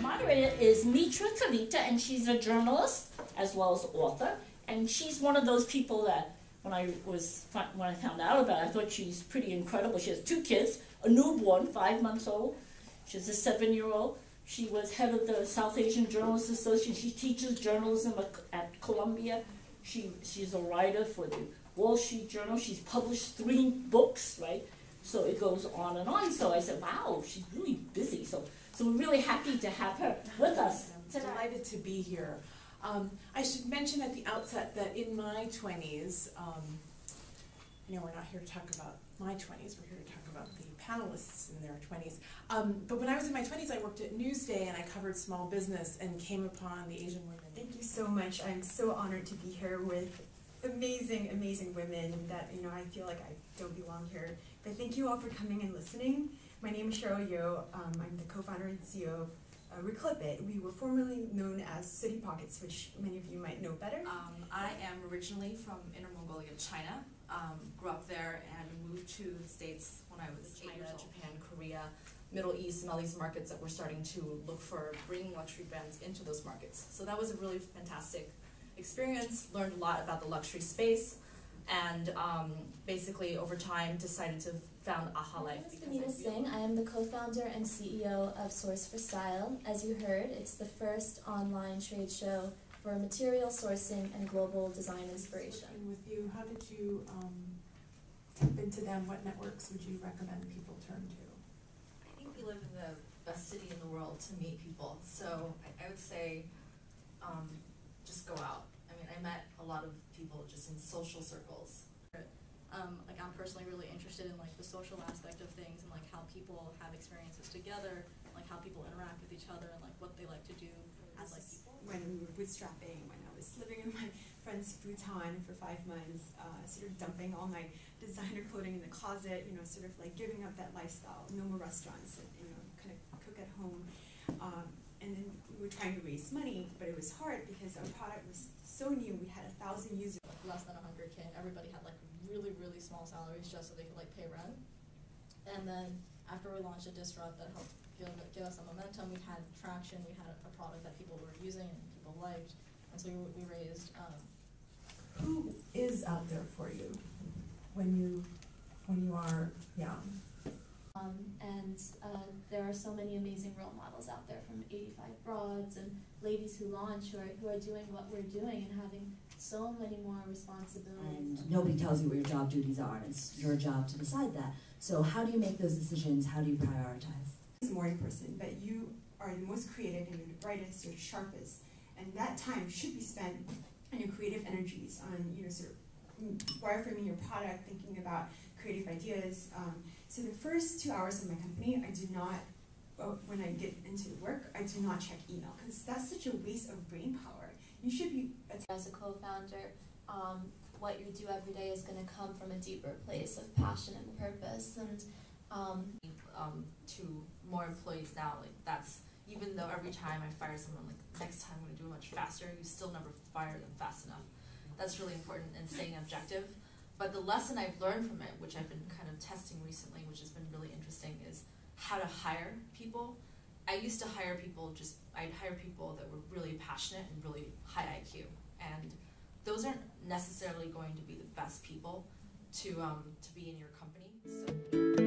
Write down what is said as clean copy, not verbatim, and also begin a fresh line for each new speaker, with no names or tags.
moderator is Mitra Kalita, and she's a journalist as well as author. And she's one of those people that when I found out about her, I thought she's pretty incredible. She has 2 kids, a newborn, 5 months old. She has a 7-year-old. She was head of the South Asian Journalists Association. She teaches journalism at Columbia. She's a writer for the Wall Street Journal. She's published 3 books, right? So it goes on and on. So I said, wow, she's really busy. So we're really happy to have her with us.
I'm delighted to be here. I should mention at the outset that in my 20s, we're not here to talk about my 20s, we're here to talk about the panelists in their 20s. But when I was in my 20s, I worked at Newsday and I covered small business and came upon the Asian women.
Thank you so much. I'm so honored to be here with amazing, amazing women that, I feel like I don't belong here. But thank you all for coming and listening. My name is Cheryl Yeoh. I'm the co-founder and CEO of Reclip.It. We were formerly known as City Pockets, which many of you might know better.
I am originally from Inner Mongolia, China. Grew up there and moved to the States when I was 8 years old. Japan, Korea, Middle East, and all these markets that we're starting to look for bringing luxury brands into those markets. So that was a really fantastic experience. Learned a lot about the luxury space, and basically over time decided to found AHALife.
My name is Benita Singh. I am the co-founder and CEO of Source for Style. As you heard, it's the first online trade show for material sourcing and global design inspiration.
With you, how did you tap into them? What networks would you recommend people turn to?
I think we live in the best city in the world to meet people. So I would say just go out. I mean, I met a lot of people just in social circles.
I'm personally really interested in the social aspect of things and how people have experiences together, how people interact with each other and what they like to do as people.
When we were bootstrapping, when I was living in my friend's futon for 5 months, sort of dumping all my designer clothing in the closet, sort of giving up that lifestyle, no more restaurants, and, kind of cook at home. And then we were trying to raise money, but it was hard because our product was so new. We had 1,000 users.
Less than 100K, and everybody had really, really small salaries just so they could pay rent. And then after we launched a disrupt that helped give us some momentum, we had traction, we had a product that people were using and people liked, and so we raised.
Who is out there for you when you are young?
There are so many amazing role models out there, from 85 Broads and ladies who launch who are doing what we're doing and having so many more responsibilities.
And nobody tells you what your job duties are, and it's your job to decide that. So how do you make those decisions? How do you prioritize?
I'm a morning person, but you are the most creative and you're the brightest, you're the sharpest. And that time should be spent on your creative energies, on sort of wireframing your product, thinking about creative ideas. So the first 2 hours of my company, I do not, when I get into work, I do not check email, because that's such a waste of brain power. You should be...
As a co-founder, what you do every day is going to come from a deeper place of passion and purpose. And
to more employees now, that's, even though every time I fire someone, next time I'm going to do it much faster, you still never fire them fast enough. That's really important in staying objective. But the lesson I've learned from it, which I've been kind of testing recently, which has been really interesting, is how to hire people. I used to hire people, I'd hire people that were really passionate and really high IQ. And those aren't necessarily going to be the best people to be in your company. So